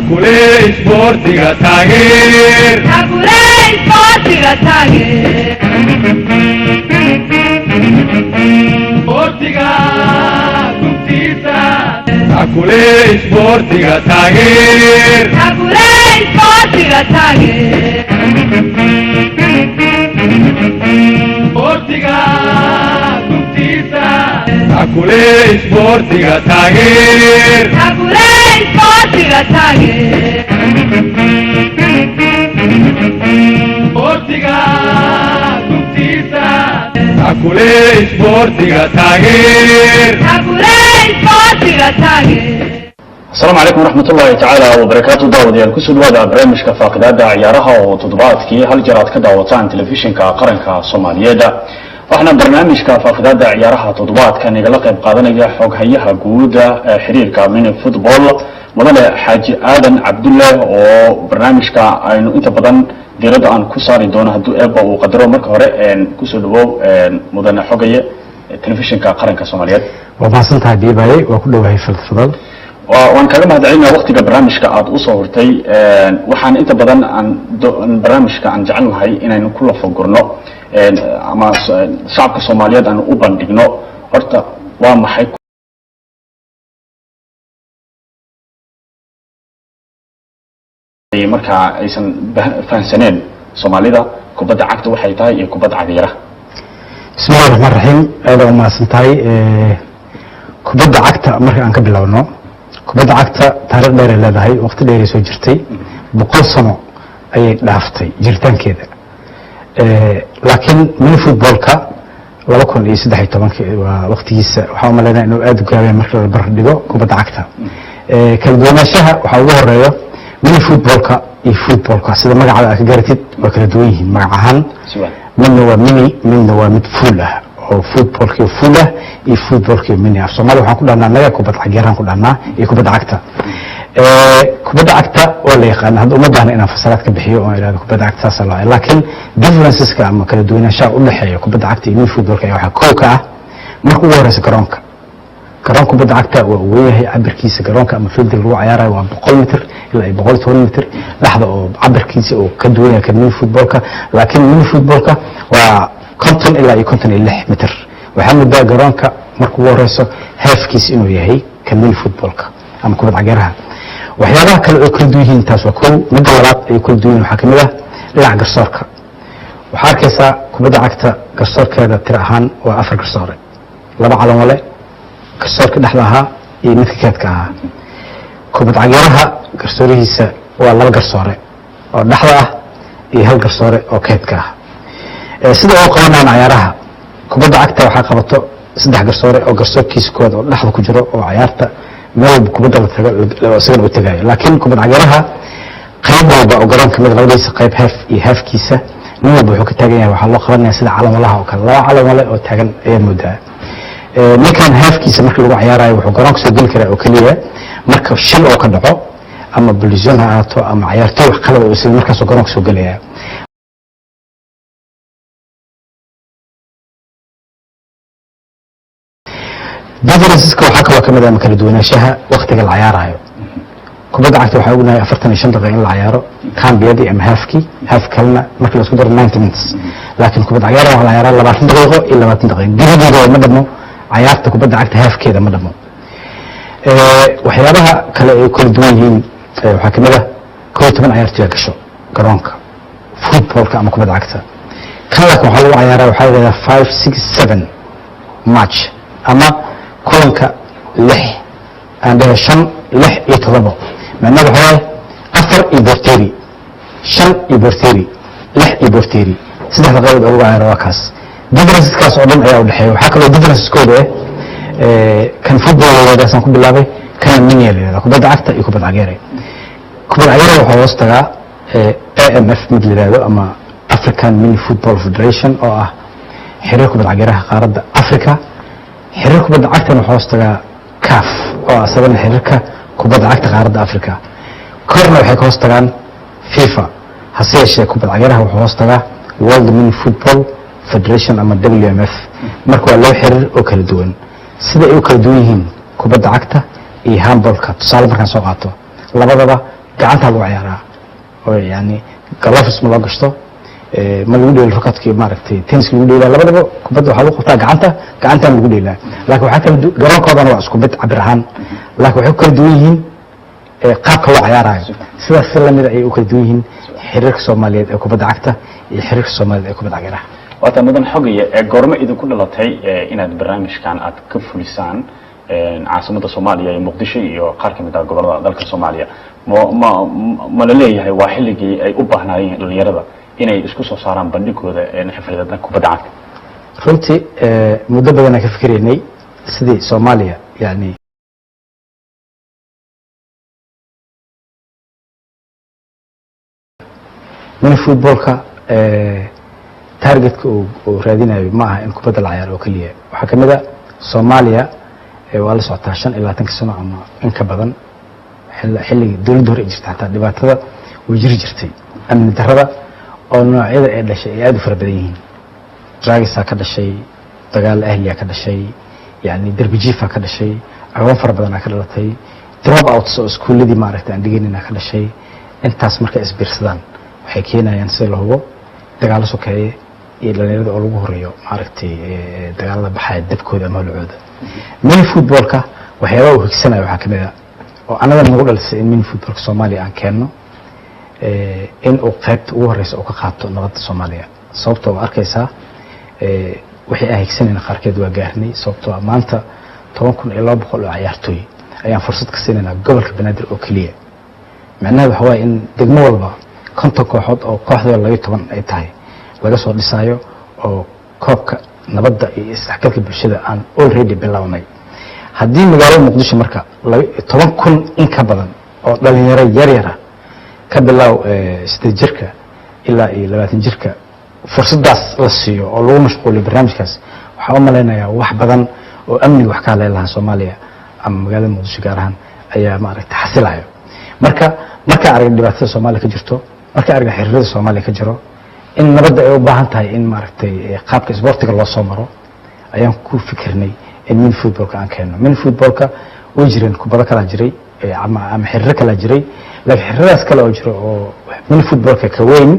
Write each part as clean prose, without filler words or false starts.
Hakule sportiga taageer Hakule sportiga taageer sportiga gubtiisa Hakule sportiga taageer Hakule sportiga taageer sportiga gubtiisa Hakule sportiga taageer Hakule sportiga taageer sportiga gubtiisa Hakule sportiga taageer Hakule sportiga taageer السلام عليكم ورحمة الله تعالى وبركاته. داوديال كسر وضع برامج كفاقدات عيارها وتضباطكي هل جرات كدا وطان تلفزيون كقرنك صوماليدا وإحنا برنامج كفاقدات عيارها تضباط كان يقلق بقادنا حق هيها جود حرير كمن الفوتبول مدن حاج آدم عبد الله وبرنامج كأنه أنت بدن جرد عن كسر دون هدو أبا وقدره مركورة إن كسر دو مدن حقية تلفزيون كقرنك صوماليدا وما صنت هذه باي وكله هي في الفضل وأنا كلام هذا علينا وقت كبرنامج كعاد أصورتي وحن أنت بدن عن برنامج كعن جعلنا هاي إن كله فوقرنا أما شعب الصومالية أن أوبن دينه أرتا وما حيك مركا إيشان فانسنين صوماليدا كبد عقد وحيتاي كبد عذيرة. بسم الله الرحمن الرحيم. هذا وما صنتاي كبد عقد مركا أنك بلونه. kubadda cagta taariikh dheer ay leedahay waqti dheer ay soo jirtay 100 sano ayay dhaaftay jiritaankeeda laakiin mini footballka 2013 waa waqtigiisa waxa ma leeyahay inuu aad u gaabay marka la bar dhigo kubadda cagta kala duwanaanshaha waxa ugu horeeyo mini footballka iyo footballka sida magaca aad ka garatid waa kala duwan yihiin magac ahaan midna waa mini midna waa mid full ah oo footballka full ah iyo footballka mini ah Soomaaliya waxaan ku dhahnaa naga kubadda cagta ku dhahnaa iyo kubadda cagta waa la yaqaan hadda uma baahna inaan fasalaad ka bixiyo oo ilaado kubadda cagta salaay laakiin differenceska ama kala duwanaanshaha u dhaxeeya kubadda cagta iyo mini footballka waxa koow ka ah marka ugu horeysa garoonka kubadda cagta waa uu yahay cabirkiisa garoonka ama field lagu ciyaarayo waa 100 mitir ilaa 120 mitir dhaxda oo cabirkiisa oo ka duwan yahay mini footballka laakiin mini footballka waa 50 ilaa 56 mitir waxaa muddaa garoonka markuu horeyso halfkiis inuu yahay kamil footballka ama kubadda cagaraha waxyaabaha kale oo kala duwan yihiin taas waa koow midda labaad ay kala duwan waxaa kamid ah dhinaca garsoorka waxaa arkaysaa kubadda cagta garsoorkeeda tir ahaan waa 4 garsoore laba calan wale garsoorka dhexda ahaa iyo midka keedka ahaa kubadda cagaraha garsoorihiisa waa 2 garsoore oo dhexda ah iyo 1 garsoore oo keedka ah sida oo qabanaan ciyaaraha kubadda cagta waxa qabato 3 garsoore oo garsoorkiisa kood oo dhaxda ku jiro oo ciyaarta meel kubadda la tago isaga u tagayo laakiin kubadda cagaraha qayb walba oo garoonka mid labadiisa qayb half iyo halfkiisa nin walba wuxuu ka taagan yahay waxa loo qabanayaa sida calan walaha oo kale laba calan wale oo taagan ayaa moodaa ninkan halfkiisa marka lagu ciyaarayo wuxuu garoonka soo geli karaa oo kaliya marka shil oo ka dhaco ama bulshada aato ama ciyaartoy wax kale oo isla markaas garoonka soo galaya differenceska waxaa kaloo kamid ah kala duwanaanshaha waqtiga la ciyaarayo kubadda cagta waxaa ognahay 45 daqiiqo in la ciyaaro kambiyadii ama half kalena marka la isku daro 90 minutes laakiin kubadda cagta waxaa la ciyaaraa 20 daqiiqo iyo 20 daqiiqo dibadeeda ma dhamo ciyaarta kubadda cagta halfkeeda ma dhamo waxyaabaha kale ay kala duwan yihiin waxaa kamid ah 11 ciyaartoy gasho garoonka footballka ama kubadda cagta kan laakiin waxaa lagu ciyaaraa waxaa la yiraahdaa 5 6 7 match ama kulanka 6 and 5 6 iyo 7 macnaheedu waxa waaye 4 iyo borteeri 5 iyo borteeri 6 iyo borteeri saddex qaybood oo lagu ciyaaro waa kaas differenceskaas oo dhan ayaa u dhaxeeya waxaa kaloo differenceskooda kan football wadaasaan ku bilaabay kana mini leeyahay kubadda cagta iyo kubadda cagta kubadda cagta waxaa hoos tagaa AMF mid leeyahay ama African Mini Football Federation oo ah xiriirka kubadda cagta qaaradda Afrika xiriirka kubadda cagta waxaa hoos tagaa CAF oo asagana xiriirka kubadda cagta qaaradda Afrika korna waxay hoos tagaan FIFA hase yeeshee kubadda cagta waxaa hoos tagaa World Mini Football Federation ama WMF marka waa loo xiriir oo kala duwan sida ay u kala duwan yihiin kubadda cagta iyo handballka tusaale markaan soo qaato labadaba gacantaa lagu ciyaaraa oo yani galofis ma loo gashto ma lagu dheelo rokadkii maaragtay tenniska lagu dheelaa labadaba kubadda waxaa lagu qabtaa gacantaan lagu dheelaa laakiin waxaa kala garoonkoodana waa isku mid cabir ahaan laakiin waxay ku kala duwan yihiin qaabka loo ciyaarayo sidaas si lamid ayay u kala duwan yihiin xiriirka soomaaliyeed ee kubadda cagta iyo xiriirka soomaaliyeed ee kubadda cagiraha waata mudan xogaya goorma idinku dhalatay inaad barnaamijkan aad ka fulisaan caasimada soomaaliya iyo muqdisho iyo qaar ka mid ah gobolada dalka soomaaliya ma la leeyahay waa xilligii ay u baahnaayeen dhalinyarada inay isku soo saaraan bandhigooda xifrideedna kubadda cagta runtii muddo badanaa ka fikiraynay sidii soomaaliya yani mini footballka targetka uu raadinayo ma aha in kubadda la ciyaaro oo keliya waxaa kamid a soomaaliya waa la socotaa 5 ilaa 10 sano ama in ka badan xilligii dawladda hore jirta xataa dhibaatada way jiri jirtay amni darrada oo noocyada ay dhashay ay aad u fara badan yihiin dragisa ka dhashay dagaal ahliya ka dhashay yani derbi jiifa ka dhashay awoon fara badanaa ka dhalatay drop outs oo iskuuladii maaragtay aan dhiganina ka dhashay intaas markay isbiirsadaan waxay keenayaan sida la hubo dagaalo sokeeye iyo dhalinyarada oo lagu horeeyo maaragtay dagaalada baxaya dabkooda ama holcooda mini footballka waxyaabaha uu higsanayo waxaa kamid a oo anaga nagu dhalisay in mini footballka soomaaliya aan keenno in uu qaybta ugu horeysa uu ka qaato nabadda soomaaliya sababtoo waa arkaysaa wixii aan higsanayna qaarkeed waa gaarnay sababtoo maanta 10,200 oo ciyaartooy ayaan fursad ka siinaynaa gobolka banaadir oo keliya macnaheedu waxa waaye in degmo walba 50 kooxood oo kooxdooda 12 ay tahay laga soo dhisaayo oo koobka nabadda iyo isdhexgalka bulshada aan already bilownay haddii magaalada muqdisho marka 10,000 in ka badan oo dhalinyaro yaryara ka bilow 8 jirka ilaa 20 jirka fursadaas la siiyo oo lagu mashquuliyo barnaamijkaas waxaa u malaynayaa wax badan oo amniga wax ka hadlay lahaa Soomaaliya ama magaalada muqdisho gaar ahaan ayaa maaragtay xasilayo marka arag dhibaatada Soomaaliya ka jirto marka arag xiriirada Soomaaliya ka jiro in nabadda ay u baahan tahay in maaragtay qaabka isboortiga loo soo maro ayaan ku fikirnay in mini footballka aan keeno mini footballka way jireen kubada kala jiray ama xiriir kala jiray laakiin xiriiradaas kale oo jiro oo mini footballka ka weyn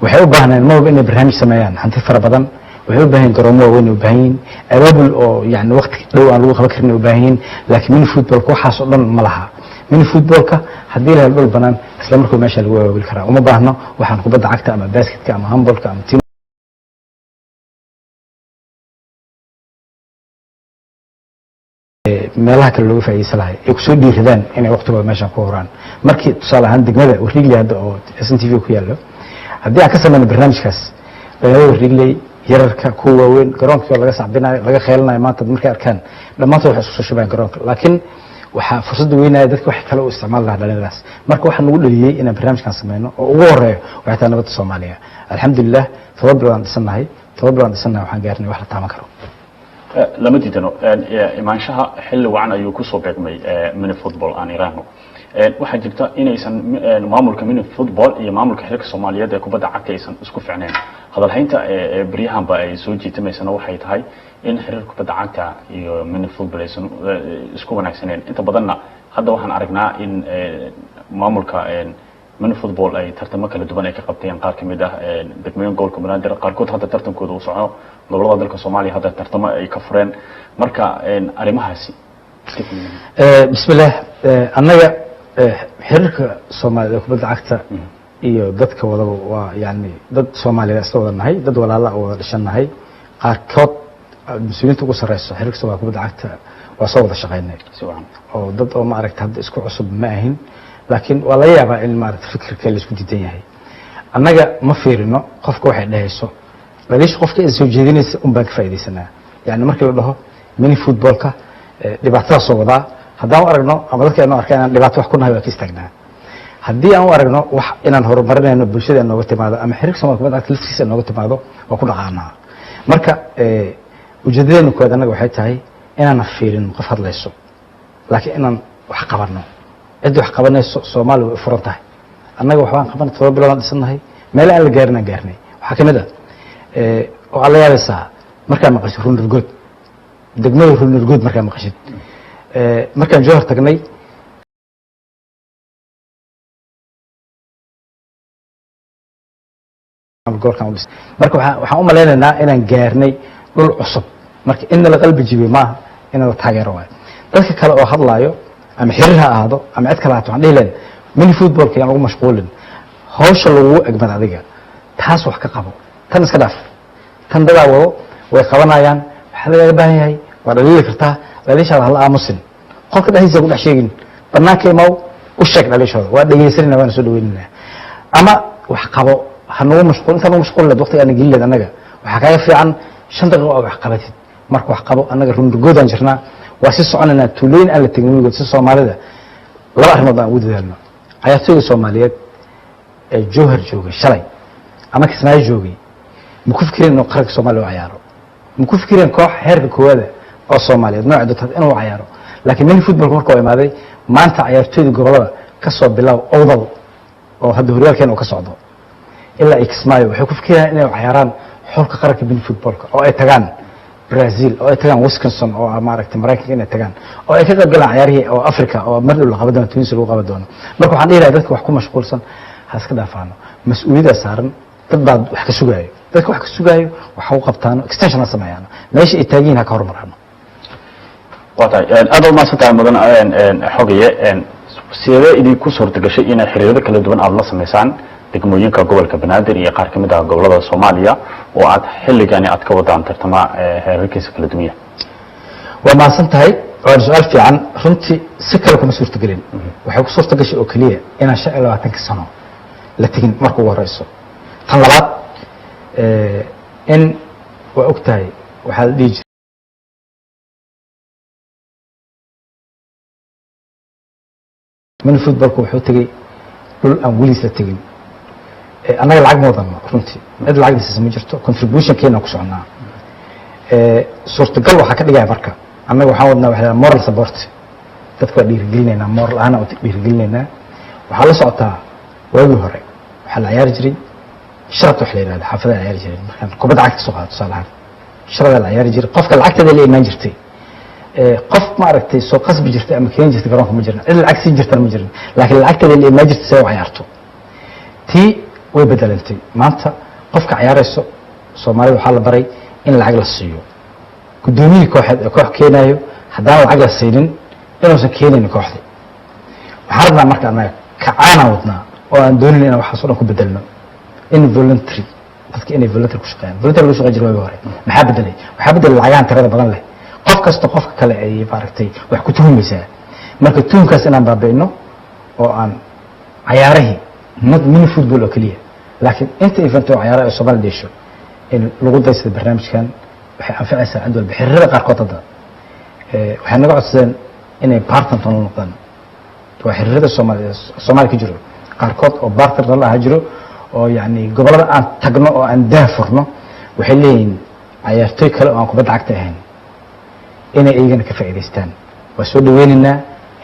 waxay u baahnaan marba inay barnaamij sameeyaan hanti fara badan waxay u baahan garoomo waaweyn u baahan yihiin abaabul oo yani waqti dhow aan lagu qaban karin u baahan yihiin laakiin mini footballka waxaas oo dhan ma laha mini footballka haddii la helo dhul banaan isla markuu meesha lagu abaabuli karaa uma baahno waxaan kubadda cagta ama basketka ama handballka ama team meelaha kale looga faa'iideysan lahay ay kusoo dhiiradaan inay waqtigooda meeshan ku horaan markii tusaale ahaan degmada Wrigley hadda oo SNTV ku yaalo haddii aan ka samayno barnaamijkaas dhalinyarada Wrigley yararka kuwa waaweyn garoonkii laga sacbinayo laga kheelanayo maanta markay arkaan dhammaantood waxay isku soo shubaan garoonka laakiin waxaa fursad weynaya dadka wax kale u isticmaal lahaa dhalinyaradaas marka waxaa nagu dhaliyay inaan barnaamijkan samayno oo ugu horeeyo waxay tahay nabadda Soomaaliya alxamdulillah 7 bilood aan dhisanahay waxaan gaarnay wax la taaban karo lama diidano imaanshaha xilli wacan ayuu ku soo beegmay mini football aan iraahno waxaa jirta inaysan maamulka mini football iyo maamulka xiriirka Soomaaliyeed ee kubadda cagta aysan isku fiicneen hadalhaynta bariyahanba ay soo jiitamaysana waxay tahay in xiriirka kubadda cagta iyo mini football aysan isku wanaagsaneen inta badanna hadda waxaan aragnaa in maamulka mini football ay tartamo kala duwan ay ka qabteen qaar kamid ah degmooyin gobolka banaadir qaarkood hadda tartankooda uu soco gobolada dalka Soomaaliya hadda tartamo ay ka fureen marka arimahaasi bismillah annaga xiriirka Soomaaliya kubadda cagta iyo dadka wada waa yani dad Soomaaliyeed isla wada nahay dad walaalo oo wada dhashanahay qaarkood mas'uuliyiinta ugu sareyso xiriirka Soomaaliya kubadda cagta waa soo wada shaqeynay oo dad oo maaragtay hadda isku cusub ma ahin laakiin waa la yaabaa in maaragtay fikirka la isku diidan yahay annaga ma fiirino qofka waxay dhahayso laakiin qofka ay soo jeedinaysa baan ka faa'iideysanaa yani markii la dhaho mini footballka dhibaatada soo wadaa haddaan u aragno ama dadka inoo arkaan inaan dhibaato wax ku nahay waa ka istaagnaa haddii aan u aragno wax inaan horumarinayno bulshada nooga timaado ama xiriirka Soomaaliya kubadda cagta laftiisa nooga timaado waa ku dhaqaanaa marka ujeedadeenu koowaad annaga waxay tahay inaan fiirin qof hadlayso laakiin inaan wax qabanno cid wax qabanayso Soomaaliya way furan tahay annaga waxaan qaban 7 bilood aan dhisanahay meel aan la gaarnay waxaa kamid ah oo alla yaabaysaa markaan maqasho runurgood degmada runurgood markaan maqashid markaan Jowhar tagnay gobolkan u dhis marka waxaan u maleynaynaa inaan gaarnay dhul cusub marka in la qalbi jibiyo maaha in la taageero waayo dadka kale oo hadlaayo ama xiriir ha ahaado ama cid kale ha waxaan dhihi lahayn mini footballka aan ugu mashquulin hawsha lagu egmad adiga taas wax ka qabo tan iska dhaaf tan dadaa wado way qabanayaan waxaa lagaga baahan yahay waa dhaliili kartaa dhaliishaada hala aamusin qolka dhexdiisa ku dhex sheegin banaanka imaw u sheeg dhaliishooda waa dhegaysanina waana soo dhaweynina ama wax qabo ha nagu mashquul inta nagu mashquul leed waqtiga aan gelin leed annaga waxaa kaaga fiican 5 daqiiqo oo wax qabatid marka wax qabo annaga rundugoodaan jirnaa waa si soconaynaa tuulooyin aan la tegin weligood si soomaalida laba arrimood aan ugu dadaalno ciyaartooyda soomaaliyeed ee jowhar joogay shalay ama kismaayo joogay ma ku fikireen inuu qaranka soomaaliya u ciyaaro ma ku fikireen koox heerka koowaada oo soomaaliyeed nooca doonta inuu ciyaaro laakiin mini footballka marka waa imaaday maanta ciyaartooyda gobolada ka soo bilow owdal oo hadda horyaalkeena uu ka socdo ilaa kismaayo waxay ku fikirayaan inay ciyaaraan xulka qaranka mini footballka oo ay tagaan Brazil oo ay tagaan Wisconsin oo maaragtay Mareykanka inay tagaan oo ay ka qayb galaan ciyaarihii oo Africa oo mar dhow la qaban doono Tunisia lagu qaban doono marka waxaan dhihi lahaa dadka wax ku mashquulsan ha iska dhaafaano mas'uuliyadda saaran dad baa wax ka sugaayo dadka wax ka sugaayo waxa uu qabtaano extension sameeyaan meesha ay taagiin ha ka hormarano wataa aad u maasantahay mudan xogaye sidee idinku suurtagashay inay xiriirada kala duwan aad la sameysaan degmooyinka gobolka Banaadir iyo qaar kamid ah gobolada Soomaaliya oo aad xilligan aad ka wadaan tartama heerarkiisa kala duwan waa maasantahay waa su'aal fiican runtii si kale kuma suurtagelin waxay ku suurtagashay oo kaliya inaan 25 sano la tagin markuu warayso tan labaad in waa ogtahay waxa la dhigi mini footballku wuxuu tagay dhul aan weliis la tagin annaga lacag ma wadano runtii cid lacagdiisa ma jirto contribution keena ku soconaa suurtagal waxaa ka dhigaya marka annaga waxaan wadnaa waxa moral support dadka waa dhiirigelinaynaa moral ahaan oo dhiirigelinaynaa waxaa la socotaa waagii hore waxaa la ciyaari jiray sharad wax la yidhahdo xaafada la ciyaari jiray markaan kubadda cagta soo qaado tusaale ahaan sharada la ciyaari jiray qofka lacagteeda la imaan jirtay qof maaragtay soo qasbi jirtay ama keen jirtay garoonka ma jirin cid lacag siin jirtana ma jirin laakiin lacagteeda la imaan jirtay say u ciyaarto tii way bedelantay maanta qofka ciyaarayso Soomaalida waxaa la baray in lacag la siiyo gudoomiyii kooxda koox keenayo haddaan lacag la siinin inuusan keenin kooxda waxaan rabnaa marka anaga kacaana wadnaa oo aan doonin inaan waxaas oo dhan ku bedelno in voluntary dadka inay voluntary ku shaqeeyaan voluntary lagu shaqeyn jiray hore maxaa bedelay waxaa bedelay lacagaan tirada badan leh qof kasta qofka kale ay maaragtay wax ku tuhumaysaa marka tuhumkaas inaan baabi'ino oo aan ciyaarihii not mini football oo kaliya laakiin inta event oo ciyaaraha Soomaaliya deesho in lagu daysado barnaamijkan waxay anfacaysaa cid walba xiriirada qaarkood hadda waxay naga codsadeen inay partner noqdaan waa xiriirada Soomaaliya ka jiro qaarkood oo partner la jiro oo yani gobolada aan tagno oo aan daafurno waxay leeyihiin ciyaartoy kale oo aan kubadda cagta ahayn inay iyagana ka faa'iideystaan waa soo dhaweynaynaa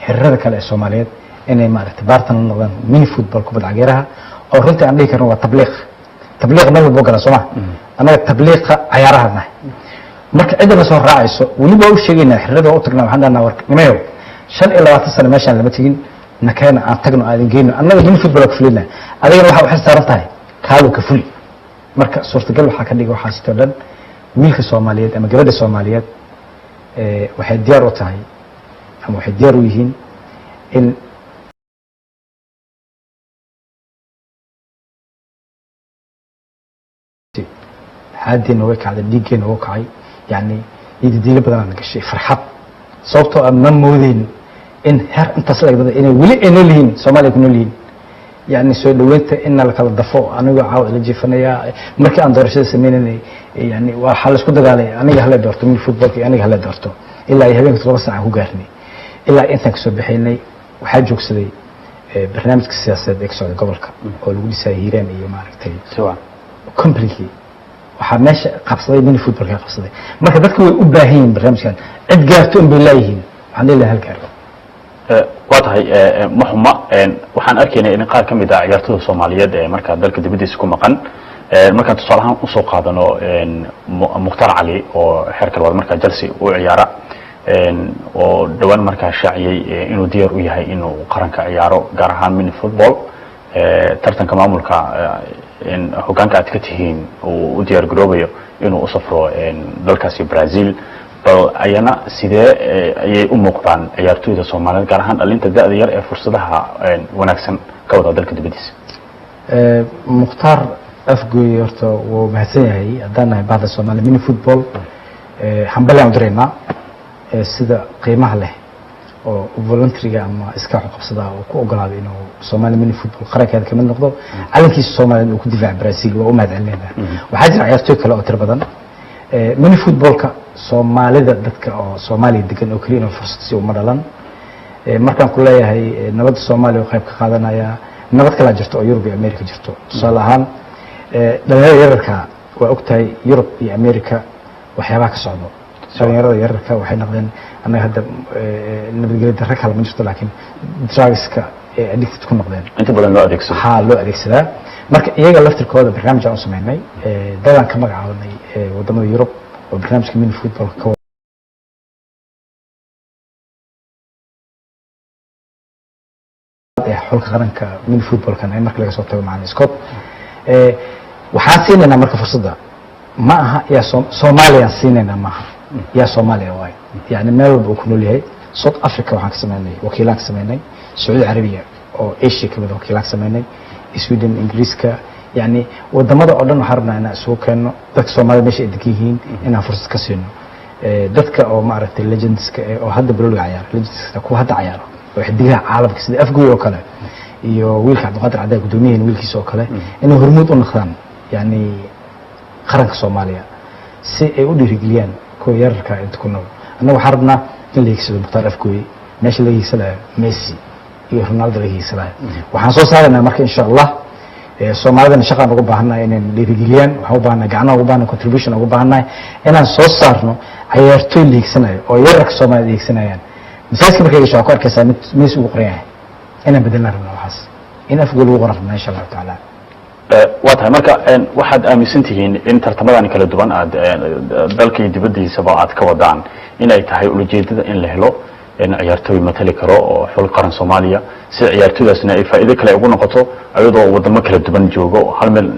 xiriirada kale ee Soomaaliyeed inay maaragtay partner noqdaan mini football kubadda cagta oo runtii aan dhihi karno waa tabliiq meel walba gala Soomaa anaga tabliiqa ciyaaraha nahay marka cidna soo raacayso waliba u sheegaynaa xiriirada u tagnaa waxaan dhahnaa war nimayo 25 sano meeshaan lama tagin nakayna aan tagno aan geeyno annaga mini football ka fulina adigana waxa waxay saaran tahay kaado ka fuli marka suurtagal waxa ka dhigay waxa sidoo dhan wiilka Soomaaliyeed ama gabadha Soomaaliyeed waxay diyaar u tahay ama waxay diyaar u yihiin in haddii way kacday dhiiggeena oo kacay yani idil badan aan gashay farxad sababtoo aan ma moodeen in heer intaas la yiraahdo inay wali ay noolyihiin Soomaaliya ku noolyihiin yani soo dhaweynta in la kala dafo aniga caaw la jiifanaya markii aan doorashada sameynay yani waa xal isku dagaalay aniga hala doorto mid footballka aniga hala doorto ilaa ay habeenkii 2 saac ku gaarnay ilaa intaan ka soo bixinay waxaa joogsaday barnaamijka siyaasadeed ee socda gobolka oo lagu dhisay hiiraan iyo maaragtay siwa completely waxa meesha qabsaday mini footballka qabsaday marka dadku way u baahan yihiin barnaamijkan cid gaarto in bilaayeen waxaan leeyahay halkaan waa tahay maxuma waxaan arkaynaa in qaar kamid ah ciyaartoyda Soomaaliyeed ee marka dalka dibadiisa ku maqan marka tusaale ahaan u soo qaadano Mukhtar Ali oo xirka wada marka Chelsea u ciyaara oo dhawaan marka shaaciyay inuu diyaar u yahay inuu qaranka ciyaaro gaar ahaan mini football tartanka maamulka hoggaanka aad ka tihiin uu u diyaar garoobayo inuu u safro dalkaasi Brazil bal ayana sidee ayay u muuqdaan ciyaartooyda Soomaaliyeed gaar ahaan dhalinta da'da yar ee fursadaha wanaagsan ka wada dalka dibadiisa mukhtaar afgoy horta wuu mahadsan yahay haddaan nahay bahda Soomaali mini football hambalyaan u direynaa sida qiimaha leh oo volunteeriga ama iska qabsada oo ku ogolaaday inuu Soomaali mini football qarankeeda kamid noqdo calankiisa Soomaaliyeed uu ku difaac Brazil waa u mahadcelinayna waxaa jira ciyaartooy kale oo tir badan mini footballka Soomaalida dadka oo Soomaaliya degan oo kaliya fursad si uma dhalan markaan ku leeyahay nabadda Soomaaliya oo qayb ka qaadanaya nabad kala jirto oo Yurub iyo Amerika jirto tusaale ahaan dhalinyarada yararka waa ogtahay Yurub iyo Amerika waxyaabaha ka socdo dhalinyarada yararka waxay noqdeen anaga hadda nabadgelyo darro kale ma jirto laakiin drugska addicted ku noqdeen inta badan loo adeegsado loo adeegsadaa marka iyaga laftirkooda barnaamij aan u sameynay dadaan ka magacaabnay wadamada Yurub oo barnaamijka mini football ka xulka qaranka mini footballkan ay marka laga soo tago macallin Scott waxaan siinayna marka fursadda ma aha yaa Soomaaliya siinayna ma aha yaa Soomaaliya waay yani meel walba uu ku nool yahay South Africa waxaan ka sameynay wakiilaan ka sameynay Saudi Arabia oo Asia kamid ah wakiilaan ka sameynay Sweden Ingiriiska yani wadamada oo dhan waxaan rabnaa inaan isugu keeno dadka Soomaaliya meesha ay degan yihiin inaan fursad ka siino dadka oo maaragtay legendska oo hadda balooliga ciyaara legendska kuwa hadda ciyaara oo xidigaha caalamka sida afgoy oo kale iyo wiilka Cabdiqaadir Caday gudoomiyaha wiilkiisa oo kale inay hormuud u noqdaan yani qaranka Soomaaliya si ay u dhiirigeliyaan kuwa yararka inta ku nool annagu waxaan rabnaa in la higsado Mukhtaar Afgoy meesha la higsanayo Messi iyo Ronaldo la higsanayo waxaan soo saaraynaa marka insha Allah Soomaalida shaqaan ugu baahanahay inay dhiirigeliyaan waxaan u baahanahay gacnaha ugu baahanahay contribution ugu baahanahay inaan soo saarno ciyaartooy la higsanayo oo yararka Soomaalida higsanayaan misaas markay gasho ku arkaysaa mid Messi ugu qoran yahay inaan bedelna rabno waxaas in Afgoy lagu qoran insha Allah taala waa tahay marka waxaad aaminsan tihiin in tartamadan kala duwan aad dalkii dibadiisaba aad ka wadaan inay tahay ujeedada in la helo ciyaartooy matali karo oo xul qaran Soomaaliya si ciyaartooydaasna ay faa'iido kale ugu noqoto ayadoo wadamo kala duwan joogo hal meel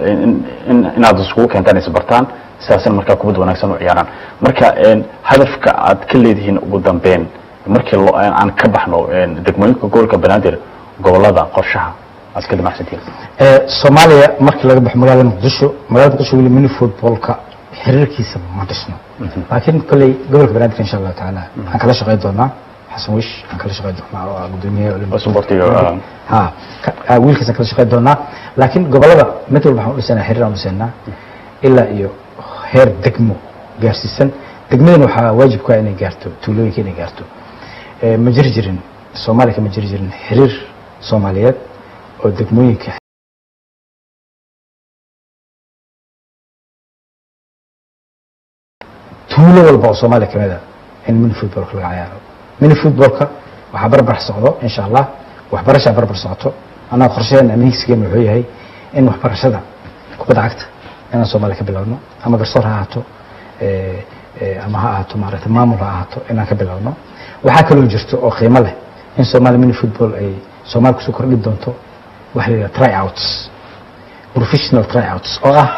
inaad isku keentaan isbartaan saasan marka kubad wanaagsan u ciyaaraan marka hadafka aad ka leedihiin ugu dambeyn markii aan ka baxno degmooyinka gobolka Banaadir gobolada qorshaha askada maxsantiin Soomaaliya markii laga baxo magaalada Muqdisho wili mini footballka xiriirkiisa ma dhisno laakiin kulay gobolka Banaadir insha Allah taala aan kala shaqeyn doonaa Xasan Wish aan kala shaqeyn doonaa oo gudoomiyaha wiilkiisa kala shaqeyn doonaa laakiin gobolada mid walba waxaan u dhisanaa xiriir aan u dhisanaa ilaa iyo heer degmo gaarsiisan degmadana waxaa waajib ku ah inay gaarto tuulooyinka inay gaarto ma jiri jirin Soomaaliya ma jiri jirin xiriir Soomaaliyeed oo degmooyinka tuulo walba oo Soomaaliya kamid ah in mini footballka laga ciyaaro mini footballka waxaa barbar socdo insha Allah waxbarasho barbar socoto anaa qorsheyn amnigiiskeena wuxuu yahay in waxbarashada kubadda cagta inaan Soomaaliya ka bilowno ama garsoor ha ahaato ama ha ahaato maaragtay maamul ha ahaato inaan ka bilowno waxaa kaloo jirto oo qiimo leh in Soomaaliya mini football ay Soomaaliya kusoo kordhin doonto waxa la yiraahdo tryouts professional tryouts oo ah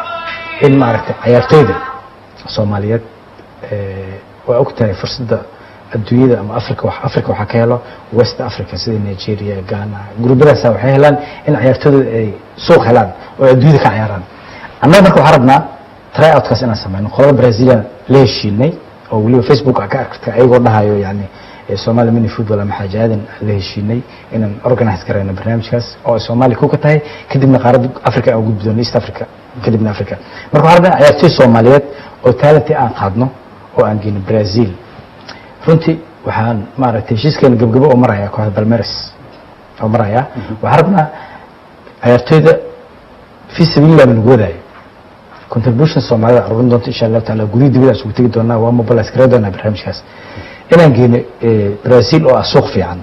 in maaragtay ciyaartooyda Soomaaliyeed waa ogtahay fursadda adduunyada ama Afrika waxa ka helo West Africa sida Nigeria Ghana gruubadaas waxay helaan in ciyaartooyda ay suuq helaan oo adduunyada ka ciyaaraan annaga marka waxaan rabnaa tryouts inaan sameeyno qolada Brazil la heshiinay oo waliba Facebook ka arkay ayagoo dhahayo yani Soomaali mini football ama xajaadan la heshiinay inaan organize gareyno barnaamijkaas oo Soomaali ku ka tahay kadibna qaaradda Afrika oo gudbiyay East Africa kadibna Afrika marka waxaan rabnaa ciyaartooy Soomaaliyeed oo talent aan qaadno oo aan geeyno Brazil runtii waxaan maaragtay heshiiskeena gabgabo oo maraya kooxda Palmeiras oo maraya waxaan rabnaa ciyaartooyda fi sabilillah min gooday contribution Soomaalida arrin doonto insha Allah taala guddi dibada isugu tagi doonaa waa mobilize gareyn doonaa barnaamijkaas inaan geeyno Brazil oo suuq fiican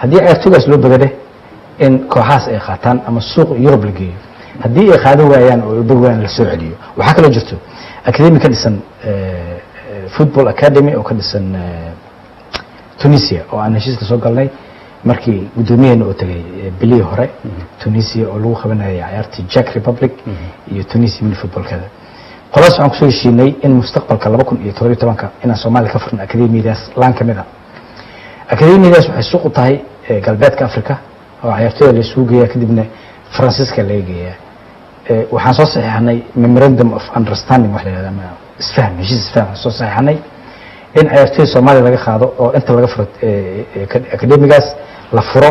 haddii ciyaartooydaas loo badale in kooxaas ay qaataan ama suuq Yurub la geeyo haddii ay qaadan waayaan oo badwaan la soo celiyo waxa kale jirto academy ka dhisan football academy oo ka dhisan Tunisia oo aan heshiis ka soo galnay markii gudoomiyaheenna oo tagay bilii hore Tunisia oo lagu qabanayay ciyaartii Czech Republic iyo Tunisia mini footballkeeda qolaas aan kusoo heshiinay in mustaqbalka 2017 inaan Soomaaliya ka furno akademiyadaas laan kamid ah akademiyadaas waxay suuq u tahay galbeedka Afrika oo ciyaartooyda la isugu geeyaa kadibna Faransiiska la geeyaa waxaan soo saxiixnay memorandum of understanding wax la yiraahdo isfaham heshiis isfaham soo saxiixnay in ciyaartooyda Soomaaliya laga qaado oo inta laga furo akademigaas la furo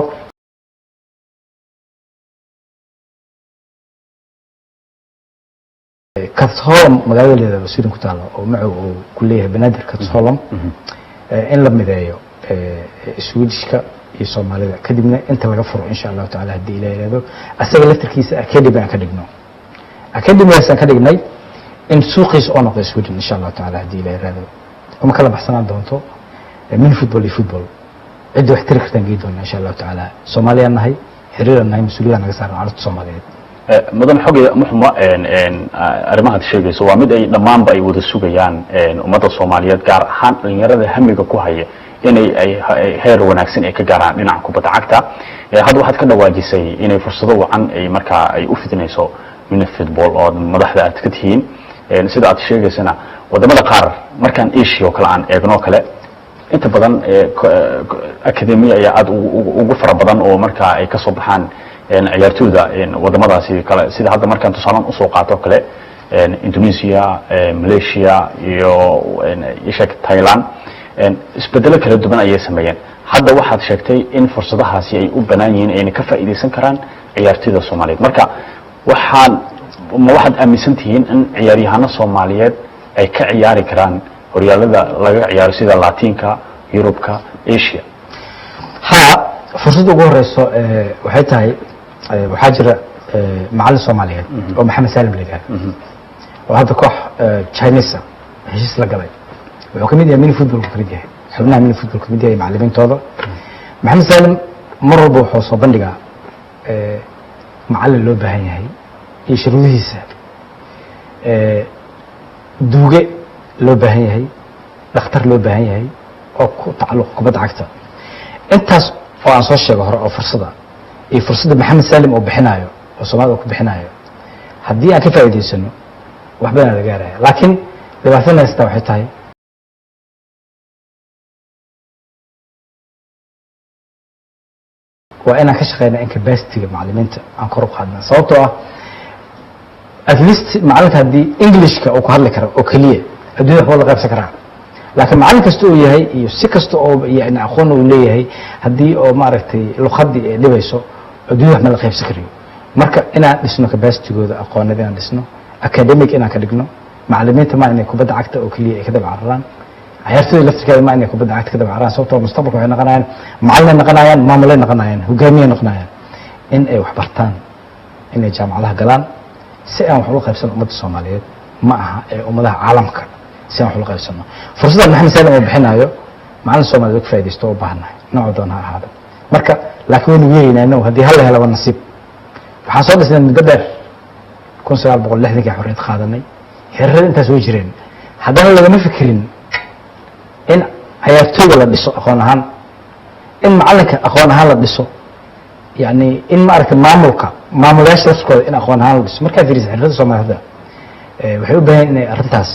Katsholm magaalada Sweden ku taalo oo macuu ku leeyahay banaadir Katsholm in la mideeyo Swedishka iyo Soomaalida kadibna inta laga furo insha Allah taala hadii la yiraahdo asaga laftirkiisa academy aan ka dhigno academy-gaas aan ka dhignay in suuqiis oo noqdo Sweden insha Allah taala hadii la yiraahdo kuma kala baxsanaan doonto min football iyo football cid wax tiri kartaan geedoon insha Allah taala Soomaaliya nahay xiriirna nahay mas'uuliyad naga saaran carruurta Soomaaliyeed mudan xogay muxuma arrimaha sheegayso waa mid ay dhamaanba ay wada sugayaan ummadda Soomaaliyeed gaar ahaan dhalinyarada hamiga ku haya inay heer wanaagsan ay ka gaaraan dhinaca kubadda cagta hadda waxaad ka dhawaajisay inay fursado wacan ay markaa ay u fidinayso min football oo madaxda aad ka tihiin sida aad sheegaysana wadamada qaar markaan Asia oo kale aan eegno kale inta badan akademiya ayaa aad ugu fara badan oo markaa ay ka soo baxaan ciyaartooyda wadamadaasi kale sida hadda markaan tusaalan u soo qaato kale Indonesia Malaysia iyo Thailand isbedelo kala duwan ayay sameeyeen hadda waxaad sheegtay in fursadahaasi ay u banaan yihiin ay ka faa'iideysan karaan ciyaartooyda Soomaaliyeed marka waxaad aaminsan tihiin in ciyaaryahanada Soomaaliyeed ay ka ciyaari karaan horyaalada laga ciyaaro sida Laatinka Yurubka Asia fursad ugu horeyso waxay tahay waxaa jira macallin Soomaaliyeed oo Maxamed Salim la yiraahdo oo hadda koox Chinese heshiis la galay wuxuu kamid yahay mini football kamid yahay xubnaha mini football kamid yahay macallimiintooda Maxamed Salim mar walba wuxuu soo bandhigaa macallin loo baahan yahay iyo shuruudihiisa duuge loo baahan yahay dhakhtar loo baahan yahay oo ku tacalluq kubadda cagta intaas oo aan soo sheego hore oo fursada iyo fursadda Maxamed Salim oo bixinayo oo Soomaaliya ku bixinayo haddii aan ka faa'iideysano wax badan la gaaraya laakiin dhibaatada haysta waxay tahay waa inaan ka shaqeynaa in capacity-ga macallimiinta aan kor u qaadna sababtoo ah at least macallinka haddii Englishka uu ku hadli karo oo kaliya adduunka wax la qaybsan karaa laakiin macallin kasta uu yahay iyo si kasta oo yani aqoon uu leeyahay haddii oo maaragtay luqadii ay dhibayso adduunka wax ma la qaybsan karayo marka inaan dhisno capacity-gooda aqoonada inaan dhisno academic inaan ka dhigno macallimiinta ma inay kubadda cagta oo kaliya ay ka dabcararaan ciyaartooyda laftirkeeda ma inay kubadda cagta ka dabcararaan sababtoo mustaqbalka waxay noqonayaan macallin noqonayaan maamulay noqonayaan hogaamiye noqonayaan in ay wax bartaan inay jaamacadaha galaan si aan wax ula qaybsano ummadda Soomaaliyeed ma aha ee ummadaha caalamka si aan wax ula qaybsano fursadda Maxamed Salim oo bixinayo macallin Soomaaliyeed ka faa'iideysto oo baahanahay nooc doon ha ahaado marka laakiin wuu yeeynaa haddii hal la helo nasiib waxaan soo dhisnay muddo dheer 1960 ka xorriyad qaadanay xiriirada intaas way jireen haddana lagama fikirin in ciyaartooyda la dhiso aqoon ahaan in macallinka aqoon ahaan la dhiso yani in maaragtay maamulayaasha lafkooda in aqoon ahaan la dhiso markaa fiirisa xirfadda Soomaalida waxay u baahan inay arrintaas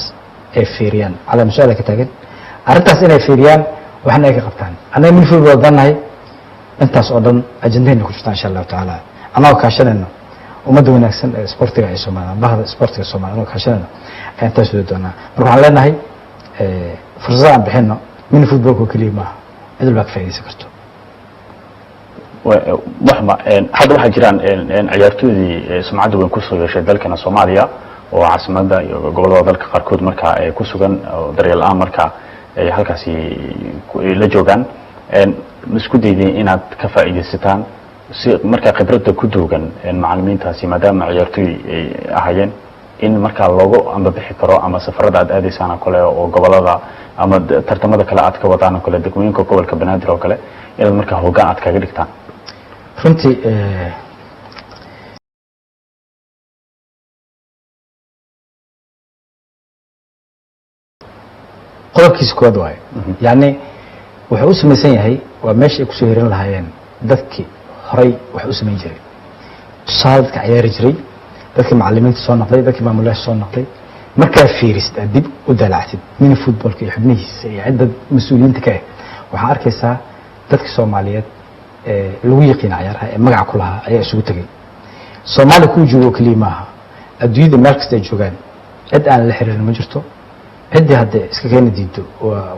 ay fiiriyaan cala mas'ala ka taagan arrintaas inay fiiriyaan waxna ay ka qabtaan anaga min football wadanahay intaas oo dhan ajandeena ku jirta insha Allah taala anagoo kaashanayno ummadda wanaagsan ee sportiga ay Soomaaliya bahda sportiga Soomaaliya anagoo kaashanayno ayaan taas wada doonaa marka waxaan leenahay fursad aan bixino min football kaliya ma cid walba ka faa'iideysan karto waxma hadda waxaa jiraan ciyaartooydii sumcadda weyn ku soo yeeshay dalkana Soomaaliya oo caasimada iyo gobolada dalka qaarkood marka ay ku sugan daryeel aan marka ay halkaasi la joogaan isku daydeen inaad ka faa'iideysataan si marka khibradda ku duugan macallimiintaasi maadaama ciyaartooy ay ahayeen in marka loogu amba bixi karo ama safarada aad aadaysaan kale oo gobolada ama tartamada kale aad ka wadaan kale degmooyinka gobolka Banaadir oo kale inaad marka hoggaan aad kaga dhigtaan runtii qodobkiisa koowaad waaye yani wuxuu u samaysan yahay waa meesha ay kusoo hirin lahaayeen dadkii horay wax u samayn jiray tusaale dadka ciyaari jiray dadkii macallimiinta soo noqday dadkii maamulayaasha soo noqday markaa fiirista dib u dalaactid mini footballka iyo xubnihiisa iyo cidda mas-uuliyiinta ka ah waxaa arkaysaa dadka Soomaaliyeed lagu yaqiin ciyaaraha ee magaca ku lahaa ayaa isugu tagay Soomaali ku joogo kaliya maaha adduunyada meel kasta ay joogaan cid aan la xiriirin ma jirto cidii hadda iska keena diido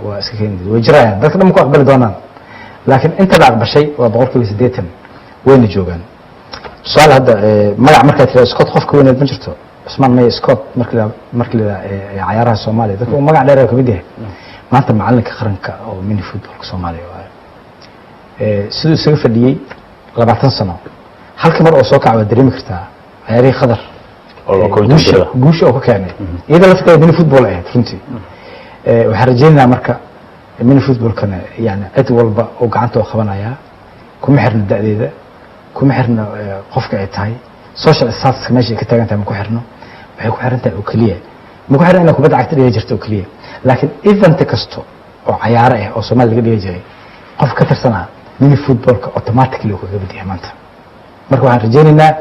waa iska keena diido way jiraan dadka dhan ku aqbali doonaan laakiin inta la aqbashay waa 80% wayna joogaan su'aal hadda magac markaa tiro Scott qofka weynaad ma jirto Usman May Scott markii la ciyaaraha Soomaaliya dadka uu magac dheer ka mid yahay maanta macalinka qaranka oo mini footballka Soomaaliya sidoo isaga fadhiyay 20 sano halka mar oo soo kacay dareemi kartaa ciyaarihii qadar guusha oo ka keenay iyada lafteeda mini football ah runtii waxaan rajaynayaa marka mini footballkana yani cid walba oo gacanta u qabanaya kuma xirna da'deeda kuma xirna qofka ay tahay social status meesha ka taagan tahay ma ku xirno waxay ku xiran tahay oo kaliya ma ku xiran inay kubadda cagta dhiga jirto oo kaliya laakiin event kasto oo ciyaaro ah oo Soomaaliya laga dhigi jiray qof ka tirsanaa mini footballka automatically uu kaga badiyay maanta marka waxaan rajaynaynaa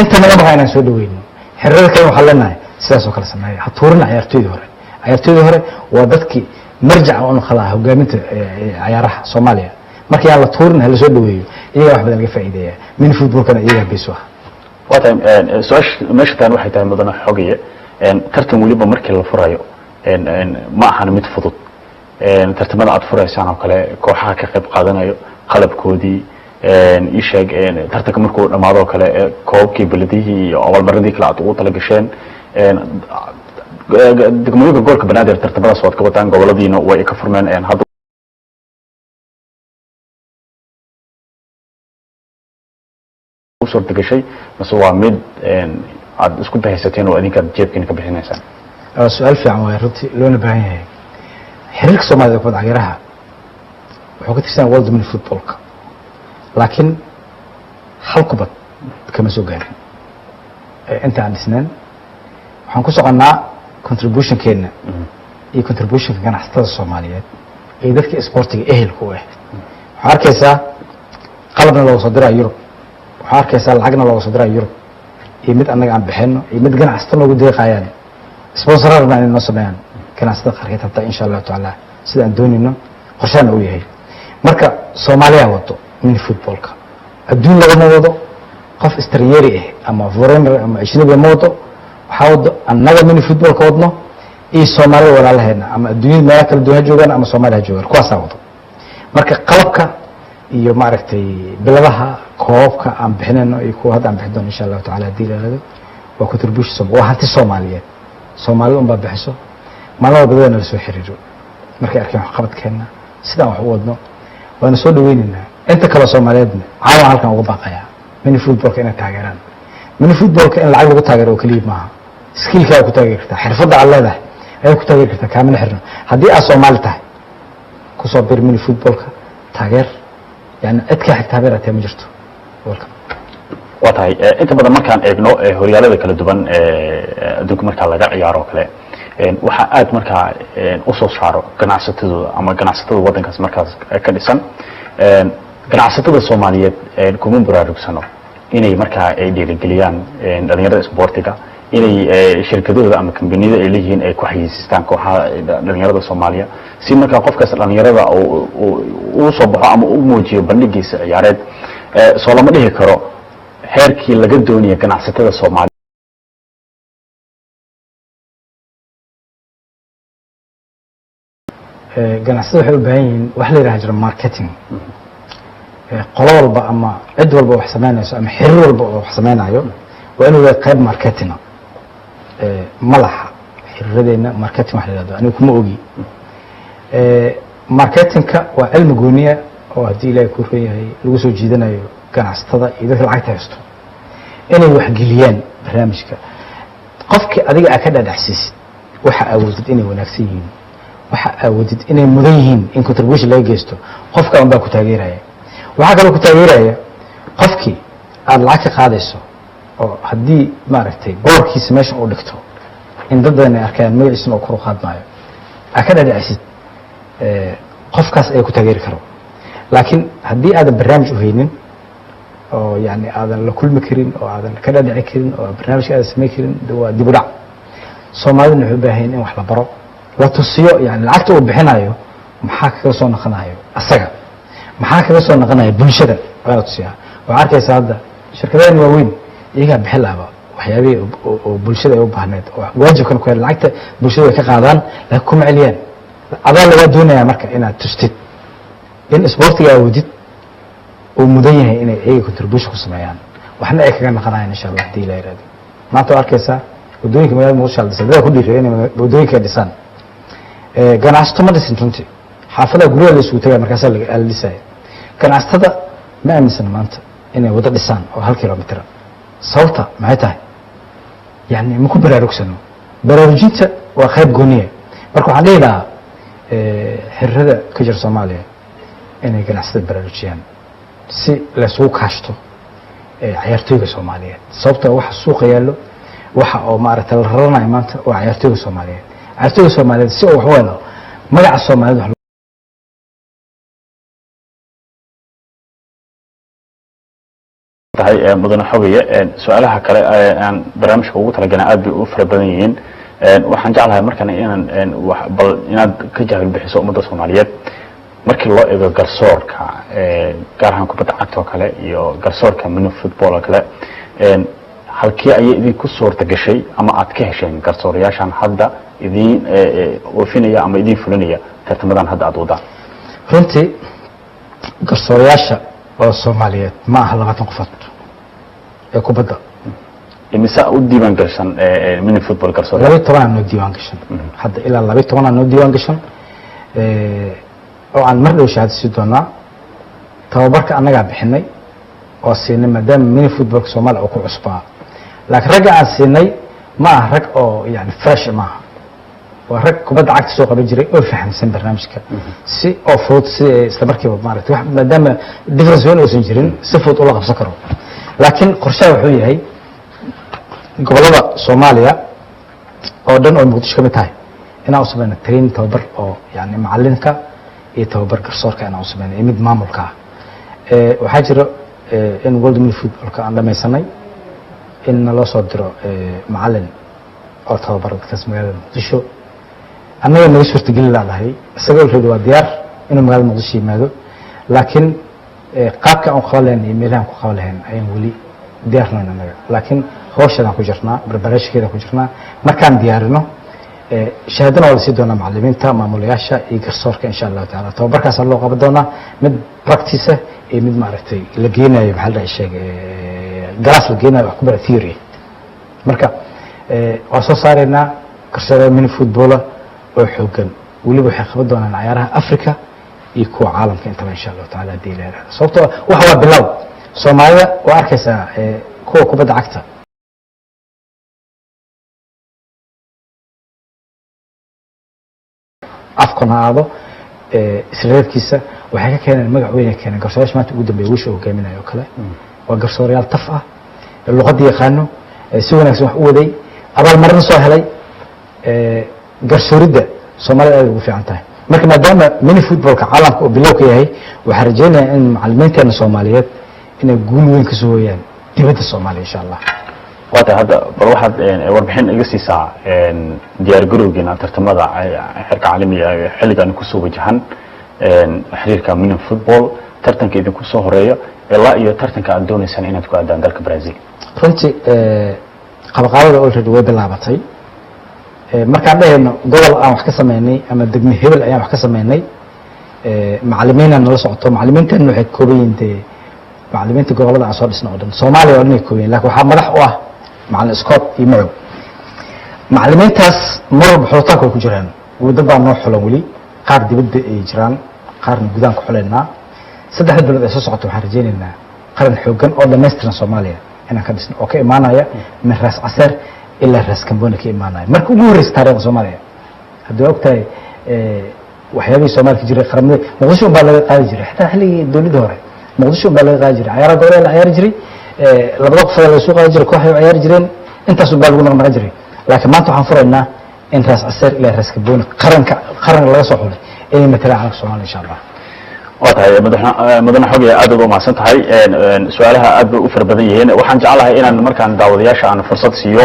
inta naga baqaa inaan soo dhaweyno xirrada kale waxaa leenahay sidaas oo kale sameeya ha tuurina ciyaartoydii hore waa dadkii marjaca oo khalaa hogaaminta ciyaaraha Soomaaliya markii aan la tuurin hal soo dhaweeyo iyaga wax badan laga faa'iideeyaa mini footballkana iyaga biso waata su'aash meesha taan waxay tahay mudana xogiye tartan waliba markii la furayo ma ahan mid fudud tartamada aad furaysaan oo kale kooxaha ka qayb qaadanayo qalabkoodii isheeg tartanka markuu dhamaado kale koobkii baladihii iyo awalmaradii kala aad ugu tala gasheen degmooyinka gobolka Banaadir tartamadaas waad ka wataan goboladiina way ka furmeen hadda suurta gashay mas waa mid aad isku bahaysateen oo adinka jeebkiina ka bixinaysaan su'aal fiican waa runtii loona baahan yahay xiriirka Soomaaliya kubadda cagta wuxuu ka tirsan World Mini Footballka laakiin hal kubad kama soo gaarin inta aan dhisnaan waxaan ku soconaa contribution keena iyo contribution ganacsatada Soomaaliyeed ee dadka sportiga ehelku ah waxaa arkaysaa qalabna loo soo diray Yurub waxaa arkaysaa lacagna loo soo diray Yurub iyo mid anaga aan bixino iyo mid ganacsatada ugu deeqayaan sponsorada inay noo sameeyaan ganacsatada qarqeed hatta insha Allah taala sida aan doonayno qorshaana uu yahay marka Soomaaliya wado mini footballka adduun laga wado qof istariyeeri ah ama foreigner ama ajnabi ma wado waxa wado annaga mini footballka wadno iyo Soomaaliya walaalaheena ama adduunyada meel kala duwan joogan ama Soomaaliya joogan kuwaas wado marka qalabka iyo maaragtay biladaha koobka aan bixinayno iyo kuwa hadda aan bixin insha Allah taala diilada waa contribution waa hanti Soomaaliyeed Soomaalidu baa bixiso maalmo badan la soo xiriiro markay arkeen wax qabadkeena sida wax u wadno waana soo dhaweynaynaa inta kale Soomaaliyeedna caawa halkan uga baaqaya mini footballka inay taageeraan mini footballka in lacag lagu taageero kaliya maaha skillka ku taageeri kartaa xirfadda aad leedahay ay ku taageeri kartaa kaamina xirno haddii aad Soomaali tahay ku soo bir mini footballka taageer yani cid ka xigta beerata ma jirto waatahay inta badan markaan eegno horyaalada kala duwan adduunka marka laga ciyaaro kale waxa aad markaa u soo saaro ganacsatadooda ama ganacsatada wadankaas markaas ka dhisan ganacsatada Soomaaliyeed kuma baraarugsano inay markaa ay dhiirigeliyaan dhalinyarada sportiga inay shirkadooda ama kambaniyada ay leeyihiin ay ku xayisiistaan kooxaha dhalinyarada Soomaaliya si markaa qofkaas dhalinyarada uu soo baxo ama uu muujiyo bandhigiisa ciyaareed soo lama dhihi karo heerkii laga doonaya ganacsatada Soomaaliya ganacsatada waxay u baahan yihiin wax la yiraahdo marketing qolo walba ama cid walba wax sameynayso ama xiriir walba oo wax sameynayo waa inuu leeyahay qayb marketing malaha xiriiradeena marketing wax la yiraahdo anigu kuma ogi marketingka waa cilmi gooniya oo hadii Ilaahay ku reeyahay lagu soo jiidanayo ganacsatada iyo dadka lacagta haysto inay wax geliyaan barnaamijka qofkii adiga aad ka dhadhaxsiisid waxa awoodid inay wanaagsan yihiin waxa awoodid inay mudan yihiin in contribution laga geysto qofka aan baa ku taageeraya waxa kale ku taageeraya qofkii aad lacag ka qaadayso oo hadii maaragtay boorkiisa meesha uu dhigto in dadana arkaan magaciisa oo kor u qaadmaayo aad ka dhadhaxsiid qofkaas ay ku taageeri karo laakiin haddii aadan barnaamij u haynin oo yani aadan la kulmi karin oo aadan ka dhadhici karin oo barnaamijka aadan samayn karin waa dib u dhac soomaaliduna waxay u baahan in wax la baro la tusiyo yani lacagta uu bixinayo maxaa kaga soo noqonayo asaga maxaa kaga soo noqonayo bulshada waa la tusiyaa waxaa arkaysa hadda shirkadahan waaweyn iyagaa bixin laaba waxyaabihii oo bulshada ay u baahneed oo waajibkan ku yahay lacagta bulshada way ka qaadaan laakiin kuma celiyaan adaa lagaa doonayaa marka inaad tustid in isboortiga awoodid uu mudan yahay inay iyaga contribution ku sameeyaan waxna ay kaga noqonayaan insha allah haddii la yidhahdo maanta waa arkaysaa waddooyinka magaalada muqdisho la dhisay dadaa ku dhiiraya inay waddooyinka dhisaan ganacsato ma dhisin runtii xaafadaha guryaha la isugu tagaya markaasaa la dhisaya ganacsatada ma aaminsana maanta inay waddo dhisaan oo 1 kilomitr sababta maxay tahay yani ma ku baraarugsano baraarujinta waa qayb gooniya marka waxaan dhihi lahaa xirrada ka jira soomaaliya inay ganacsatada baraarujiyaan si laysugu kaashto ciyaartooyga soomaaliyeed sababta waxa suuqa yaallo waxa oo maaragtay la raranayo maanta waa ciyaartooyga soomaaliyeed ciyaartooyga soomaaliyeed si uu wax u helo magaca soomaalida tahay mudane xawiye su'aalaha kale aan barnaamijka ugu talagalay aad bay u fara badan yihiin waxaan jeclahay markan inaan bal inaad ka jahil bixiso ummadda Soomaaliyeed markii loo eego garsoorka gaar ahaan kubadda cagta oo kale iyo garsoorka mini football oo kale halkii ay idinku suurta gashay ama aad ka hesheen garsoorayaashan hadda idin oofinaya ama idin fulinaya tartamadan hadda aad wadaan runtii garsoorayaasha oo Soomaaliyeed ma aha 20 qofood ee kubadda imisa u diiwaan gashan mini football garsoor 12 aan diiwaan gashan hadda ilaa 12 aan diiwaan gashan oo aan mar dhow shahaadaysi doonaa tababarka annaga bixinay oo siinay maadaama mini football Soomaaliya oo ku cusbaa laakiin ragga aan siinay ma aha rag oo yani fresh ma aha waa rag kubadda cagta soo qaban jiray oo fahamsan barnaamijka si oo fudud si isla markiiba maaragtay wax maadaama difference weyn uusan jirin si fudud ula qabsan karo laakiin qorshaha wuxuu yahay gobolada Soomaaliya oo dhan oo Muqdisho ka mid tahay inaan u sameeyno training tababar oo yani macalinka iyo tababar garsoorka inaan u sameeyno mid maamulka waxaa jira in World Mini Football-ka aan dhamaysanay in loo soo diro macalin oo tababar dadkaas magaalada Muqdisho annaga naga suurtagelin laadahay isagoo reedo waa diyaar inuu magaalada Muqdisho yimaado laakiin qaabka aan qabaleen iyo meelaha ku qabaleen ayaan wali diyaarnayna naga laakiin hawshan ku jirnaa barbaarashkeeda ku jirnaa markaan diyaarino shahaadana wala sii doona macallimiinta maamulayaasha iyo garsoorka insha Allah taala tababarkaas loo qaban doona mid practice iyo mid maaragtay la geenayo maxal la sheegay gaas la geenayo wax ku bara theory marka waa soo saarayna garsoorka mini football oo xoogan waliba waxay qaban doonaan ciyaaraha Afrika iyo kuwa caalamka inta insha Allah taala diilaha sababtoo waxa waa bilow Soomaalida waa arkaysaa kuwa kubadda cagta afkanaado isreerkiisa waxay ka keeneen magac weyn ay keeneen garsoorayaasha maanta ugu dambeeyay wiisha hogaaminayo kale waa garsoorayaal taf ah luqadda yaqaano si wanaagsan wax u waday abaalmarin soo helay garsooridda Soomaalida ay ugu fiican tahay marka maadaama mini footballka caalamka oo bilowga yahay waxa rajaynayaa in macallimiinteena Soomaaliyeed inay guul weyn ka soo hoyaan dibadda Soomaaliya insha Allah wada hadda bal waxaad warbixin iga siisaa diyaar garowgeena tartamada xirka caalamiga ah xilligan ku soo wajahan xiriirka mini football tartanka idin ku soo horeeyo ilaa iyo tartanka aad doonaysaan inaad ku aadaan dalka Brazil runtii qabaqaabada already way bilaabatay markaan dhahayno gobol aan wax ka sameynay ama degmo hebel ayaan wax ka sameynay macallimiinna nala socoto macallimiintan waxay koobayeen macallimiinta gobolada aan soo dhisnay oo dhan Soomaaliya oo dhan koobayeen laakiin waxa madax u ah macallin Scott iyo Madow macallimiintaas marba xultaanka ku jiraan waddo baa noo xulan wali qaar dibadda ay jiraan qaarna gudaan ku xuleynaa saddex bilood ay soo socoto waxaan rajaynaynaa qaran xoogan oo dhameystiran Soomaaliya inaan ka dhisno oo ka imaanaya min Ras Caseer ilaa Ras Kamboni ka imaanaya marka ugu horreysay taariikhda Soomaaliya haddii ogtahay waxyaabihii Soomaaliya ka jiray qaramada Muqdisho baa laga qaadi jiray xitaa xilligii dawladda hore Muqdisho baa laga qaadi jiray ciyaaraha gobolada la ciyaari jiray labada qof la soo qaadi jiray kooxay ciyaari jireen intaas baa lagu naqmar jiray laakiin maanta waxaan furaynaa in Ras Caseer ilaa Ras Kamboni qaran laga soo xulay inay matalaan Soomaaliya insha Allah واتهاي مدن حوجي aad u maadsan tahay su'aalaha aad u far badan yihiin waxaan jeclahay inaan markaan daawadayaasha aan fursad siiyo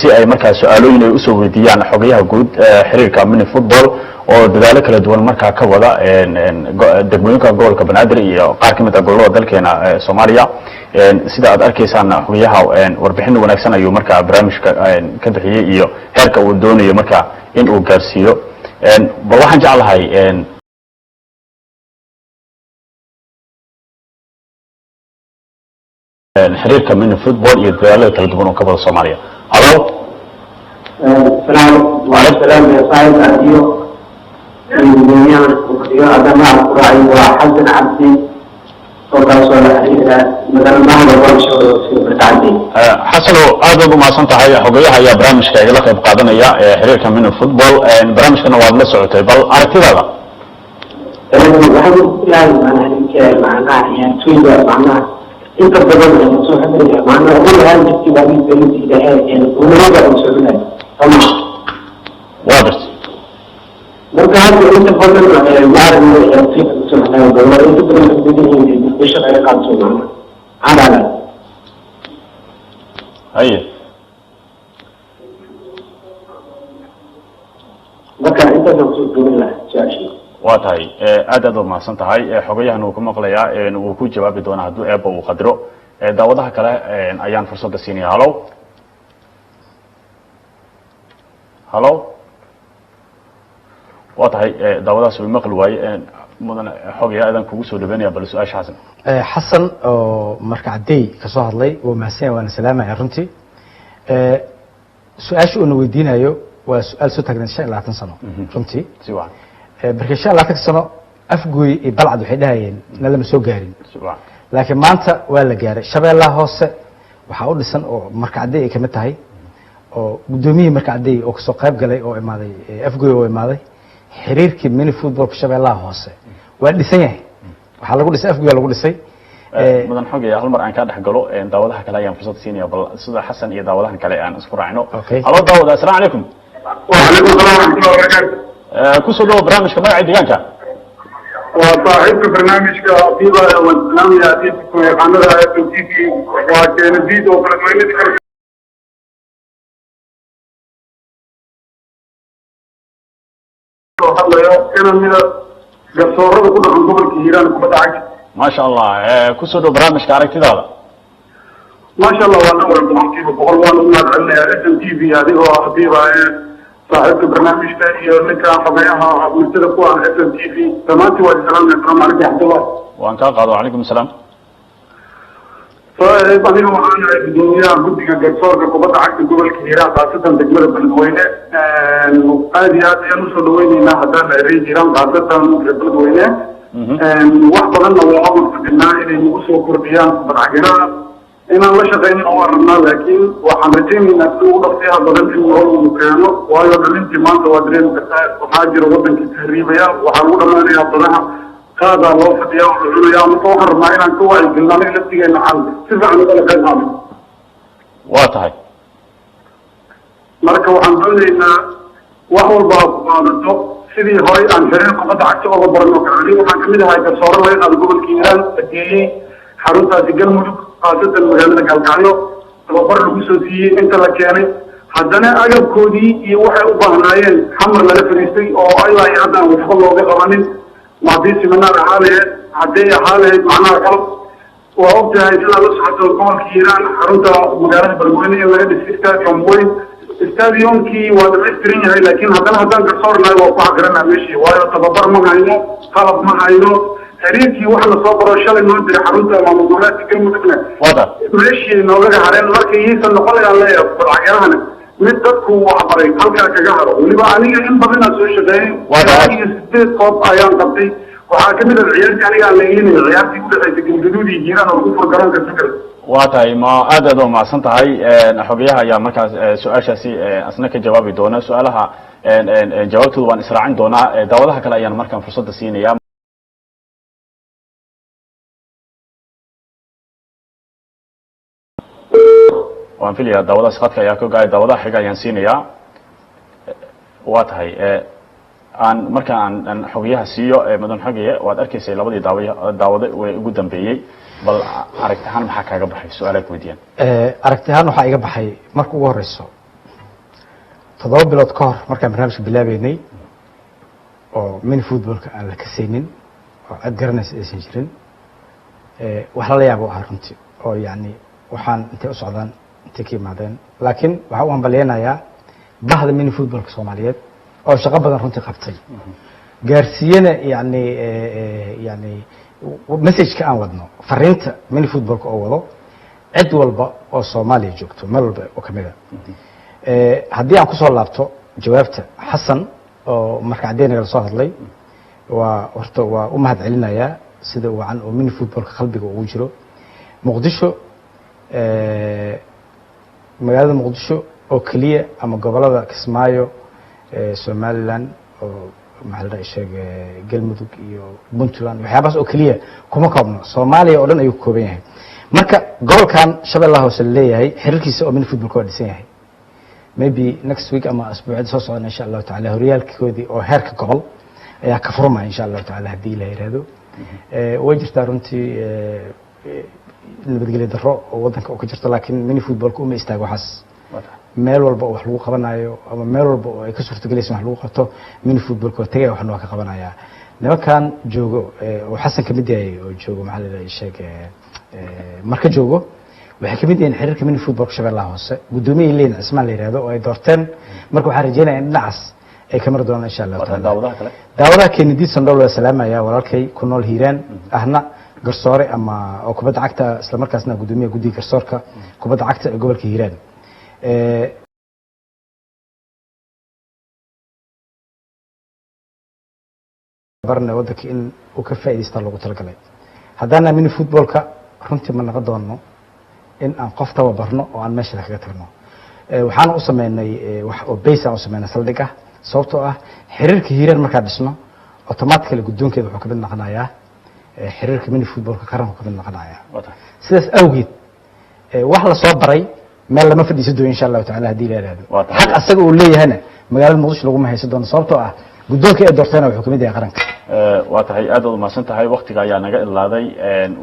si ay markaa su'aalooyin ay u soo weydiiyaan xogayaha guud xiriirka mini football oo dadaalo kala duwan markaa ka wada degmooyinka gobolka Banaadir iyo qaar ka mid ah gobolada dalkeena Soomaaliya sida aad arkaysaan xogayaha warbixin wanaagsan ayuu markaa barnaamijka ka bixiyay iyo heerka uu doonayo markaa in uu gaarsiiyo bal waxaan jeclahay xiriirka mini football iyo dadaalada kala duwan oo ka wada Soomaaliya halo السلام وعليكم يا صاحب أديو الدنيا وفيها أدماء القرآن وحسن عبدي وقال مثلا ما هو الرشوة في برتعدي حسن aad ugu maadsan tahay xogayaha ayaa barnaamijka igala qayb qaadanaya xiriirka mini football barnaamijkana waad la socotay bal aragtidaada waxaan macnaha yani tuyda macnaha inta badan ayaan soo xidhaya macnaha ugu lahaan jirtay baa mid belintiida unamada aan soo xidhaya واضح marka hadda inta badan maaragna ayaan tuyda soo xidhaya dowlad inta badan xidhiidhiin bisha ay qaadso macnaha cadala haye marka intaasaan soo gobin lahaa su-aashii waa tahay aad u maadsan tahay xogayahan uu ku maqlayaa uu ku jawaabi doona hadduu eebba uu qadiro daawadaha kale ayaan fursadda siinaya halo halo waa tahay daawadahaas uu maqli waaye mudan xogaya aadan kugu soo dhaweynaya bal su-aasha xasan xasan oo marka caday ka soo hadlay waa mahadsan waana salaamaya runtii su-aasha uu na weydiinayo waa su-aal soo taagnan 25 sano runtii si wacan marka 25 sano afgooy iyo balcad waxay dhahayeen nalama soo gaarin si wacan laakiin maanta waa la gaaray shabeellaha hoose waxaa u dhisan oo marka caday ay kamid tahay oo gudoomiyihii marka caday oo kasoo qayb galay oo imaaday afgooy oo imaaday xiriirkii mini football shabeellaha hoose waa dhisan yahay waxaa lagu dhisay afgooy lagu dhisay mudan xogaya hal mar aan ka dhex galo daawadaha kale ayaan fursad siinaya bal sida xasan iyo daawadahan kale aan isku raacno halo daawada assalaamu calaykum وعليكم السلام ورحمة الله وبركاته. ku soo dhawo barnaamijka magaca deegaanka وصاحبك برنامجك أطيبة والسلام يا أطيبكم يا قناة تنسيكي وكان الفيديو وفرقوينة كان من قصورة كل عن قبل كهيران كبتاعك ما شاء الله ku soo dhawo barnaamijka aragtidaada ما شاء الله وانا أول محكيب بقول وانا أمنا عنا اسم تي في هذه هو أطيبة صاحبك برنامجك لك حبيها مستدفوا عن اسم تي في تماتي والسلام السلام عليك يا عبد الله waan kaa qaado calaykum asalaam aniga waxaan ahay gudoomiyaha guddiga garsoorka kubadda cagta gobolka hiiraan khaasatan degmada beledweyne aad iyo aad ayaan usoo dhaweyneynaa haddaan reer hiiraan khaasatan reer beledweyne wax badanna waa ugu fadhinaa inay nagu soo kordhiyaan kubad cagiraha inaan la shaqeynin waan rabnaa laakiin waxaan rajaynaynaa si ugu dhaqsiyaha badan in loo keeno waayo dhalintii maanta waa dareemi kartaa waxaa jira wadankii tahriibaya waxaa lagu dhamaanayaa badaha هذا لو فدي يا مطهر ما إلى كوا الجنان اللي تيجي نحل سبع نقول كذا waa tahay marka waxaan doonaynaa wax walba qaadato sidii hore aan xiriir kubadda cagta uga barano kale waxaan kamid ahay garsoore laga qaado gobolka hiiraan ageeyey xaruntaasi galmudug khaasatan magaalada galkacyo tababar lagu soo siiyey inta la keenay haddana agabkoodii iyo waxay u baahnaayeen xamar lala fariistay oo ayay haddaan waxba looga qabanin maadii siminaar ahaaleed haddii ahaaleed macnaha qalab waa ogtahay sidaa la socoto gobolka hiiraan xarunta magaalada beledweyne in laga dhisay stadium weyn stadiumkii waa dhamaystiran yahay laakiin haddana haddaan garsoornahay waa ku xaqirana meeshii waayo tababar ma hayno qalab ma hayno xiriirkii wax lasoo baro shalay noo diray xarunta maamul goboleedka galmudugna meeshii noogaga hareen marka iisan noqonayaan leeyahay badcagirahana mid dadku waxbaray halkaa kaga haro weliba aniga in badanaa soo shaqeeyey iyo 8 qoob ayaan qabtay waxaa kamid ah ciyaartii aniga aan leeyahay ciyaartii u dhaxaysay galgaduud iyo hiiraan oo ku furgaroonka fikir waa tahay ma aad u mahadsan tahay xogayaha ayaa markaas su-aashaasi asna ka jawaabi doona su-aalaha jawaabtooda waan israacin doonaa daawadaha kale ayaan markaan fursadda siinaya waan filayaa daawadaas khadka ayaa ka gaay daawadaha xiga ayaan siinayaa waa tahay aan marka aan xogayaha siiyo mudan xogaye waad arkaysay labadii daawade way ugu dambeeyay bal aragti ahaan maxaa kaaga baxay su'aalaad weydiiyaan aragti ahaan waxaa iga baxay marka ugu horeyso 7 bilood ka hor markaan barnaamijka bilaabeynay oo mini footballka aan la kasaynin oo cid garanaysa aysan jirin wax la yaabo ah runtii oo yani waxaan intay u socdaan intay ka yimaadeen laakiin waxaa u hambaleynayaa bahda mini footballka Soomaaliyeed oo shaqo badan runtii qabtay gaarsiiyana yani message-ka aan wadno fariinta mini footballka oo wado cid walba oo Soomaaliya joogto meel walba oo kamid ah haddii aan kusoo laabto jawaabta xasan oo marka caddeynaya la soo hadlay waa horta waa u mahad celinayaa sida uu aan oo mini footballka qalbiga ugu jiro muqdisho magaalada muqdisho oo kaliya ama gobolada Kismaayo Somaliland oo maxalada sheegay galmudug iyo Puntland waxyaabaas oo kaliya kuma koobno Soomaaliya oo dhan ayuu kooban yahay marka gobolkan Shabeellaha Hoose leeyahay xiriirkiisa oo mini footballka waa dhisan yahay maybe next week ama asbuucida soo socda insha Allah taala horyaalkoodii oo heerka gobol ayaa ka furmaya insha Allah taala hadii la yiraahdo way jirtaa runtii nabadgelyo darro oo wadanka oo ka jirto laakiin mini footballku uma istaago waxaas meel walba oo wax lagu qabanayo ama meel walba oo ay ka suurtagelayso wax lagu qabto mini footballku tagay waxna waa ka qabanaya nimankan joogo oo xasan kamid yahay oo joogo maxalada sheegay marka joogo waxay kamid yihiin xiriirka mini footballka Shabeellaha Hoose gudoomiye Leen Ismaan la yiraahdo oo ay doorteen marka waxaan rajeynayaa in dhinacaas ay kamar doonaan insha Allah taala daawadaha Kennedy Sandol waa salaamaya walaalkay ku nool Hiiraan ahna garsoore ama oo kubadda cagta isla markaasna gudoomiye guddiga garsoorka kubadda cagta ee gobolka Hiiraan barna wadanka in uu ka faa'iideysto lagu talagalay haddana mini footballka runtii ma naga doono in aan qof tababarno oo aan meesha kaga tagno waxaan u sameynay wax oo base aan u sameynay saldhig ah sababtoo ah xiriirka Hiiraan marka dhisno automatically gudoonkeeda wuxuu ka mid noqonayaa xiriirka mini footballka qaranka ka mid noqonayaa sidaas awgeed wax la soo baray meel lama fadhiiso doono insha Allah taala hadii la yiraahdo xaq asaga uu leeyahayna magaalada Muqdisho lagu ma haysan doono sababtoo ah gudoonka ee doortayna wuxuu ka mid yahay qaranka waa tahay aad u maasan tahay waqtiga ayaa naga ilaaday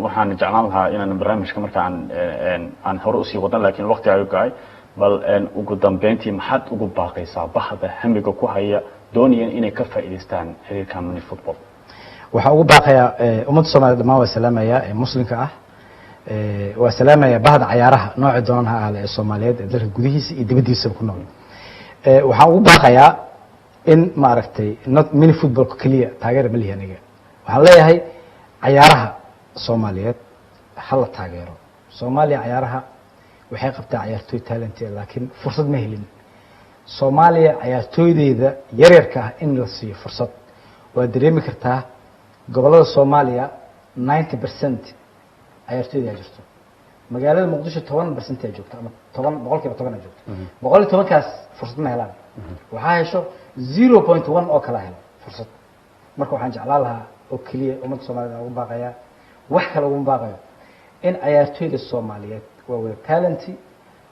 waxaan jeclaan lahaa inaan barnaamijka marka aan hore u sii wadan laakiin waqti ayuu gaay bal ugu dambeyntii maxaad ugu baaqaysaa bahda hamiga ku haya doonayeen inay ka faa'iideystaan xiriirka mini football waxa ugu baaqaya ummadda Soomaaliyeed dhammaan waa salaamaya ee muslimka ah waa salaamaya bahda ciyaaraha nooca doonaan ha ahaale ee Soomaaliyeed ee dalka gudihiisa iyo dibadiisa ku nool waxa ugu baaqaya in ma aragtay not mini football kaliya taageer ma lihaniga waxaan leeyahay ciyaaraha Soomaaliyeed hal taageero Soomaaliya ciyaaraha waxay qabtaa ciyaartoy talent laakiin fursad ma helin Soomaaliya ciyaartooydeeda yaryarka ah in la siiyo fursad waa dareemi kartaa gobolada Soomaaliya 90% ciyaartooyda jirto magaalada Muqdisho 10% ay joogto ama 10% ay joogto 110 kaas fursad ma helaan waxa hesho 0.1 oo kala helo fursad marka waxaan jeclaan lahaa oo kaliya ummadda Soomaaliyeed ugu baaqaya wax kale ugu baaqayo in ciyaartooyda Soomaaliyeed waa wada talent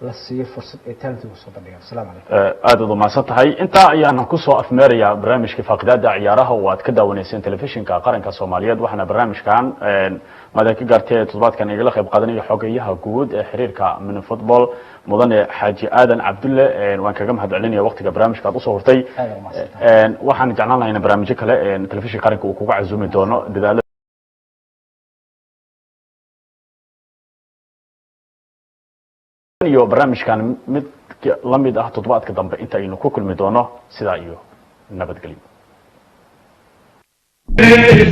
la siiyo fursad ay talent ugu soo bandhigaan salaam alaykum aad u maasan tahay inta ayaan ku soo afmeeraya barnaamijka faaqidaada ciyaaraha oo aad ka daawaneyseen telefishinka qaranka Soomaaliyeed waxaana barnaamijkan maadaama ka gaartay toddobaadkan igala qayb qaadanayo xogayaha guud ee xiriirka mini football mudane Xaaji Aadan Cabdulle waan kaga mahad celinayaa waqtiga barnaamijka aad u soo hortay waxaan jeclaan lahaa in barnaamijyo kale telefishinka qaranka uu kuga casuumi doono dadaal iyo barnaamijkan mid la mid ah toddobaadka dambe inta aynu ku kulmi doono sidaa iyo nabadgelyo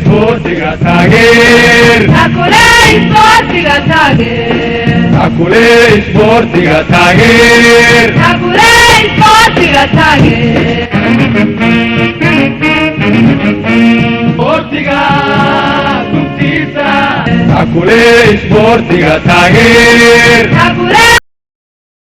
Sportiga taageer Takuley sportiga taageer Takuley sportiga taageer Takuley sportiga taageer Sportiga gubtiisa Takuley sportiga taageer Takuley